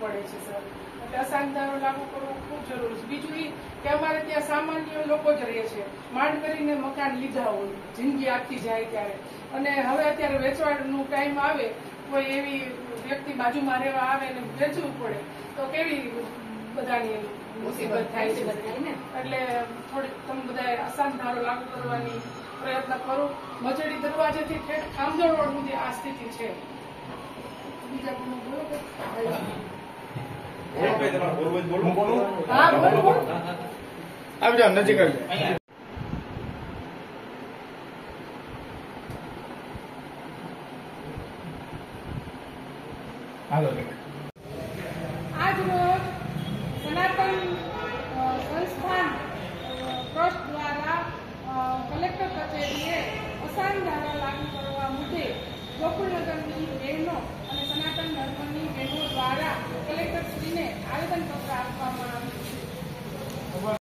પડે છે સર. એટલે અસાન ધારો લાગુ કરવો ખૂબ જરૂરી છે. બીજું એ કે અમારે ત્યાં સામાન્ય લોકો જ રહે છે, માંડ કરીને મકાન લીધા હોય, જિંદગી આખી જાય ત્યારે, અને હવે અત્યારે વેચવાનું ટાઈમ આવે, કોઈ એવી વ્યક્તિ બાજુમાં રહેવા આવે અને વેચવું પડે તો કેવી બધાની મુસીબત થાય છે. એટલે થોડીક તમે બધા આસાન ધારો લાગુ કરવાની પ્રયત્ન કરો. મજડી દરવાજેથી ઠેઠ ખામદોડ રોડ સુધી આ સ્થિતિ છે. બીજા કોઈ બોલો. હા બોલો. આવી જાઓ, નજીક આવી જાઓ. આજ રોજ સનાતન સંસ્થાન ટ્રસ્ટ દ્વારા કલેક્ટર કચેરીએ અસાન ધારા લાગુ કરવા મુદ્દે ગોકુળનગરની બહેનો અને સનાતન ધર્મની બહેનો દ્વારા કલેક્ટરશ્રીને આવેદન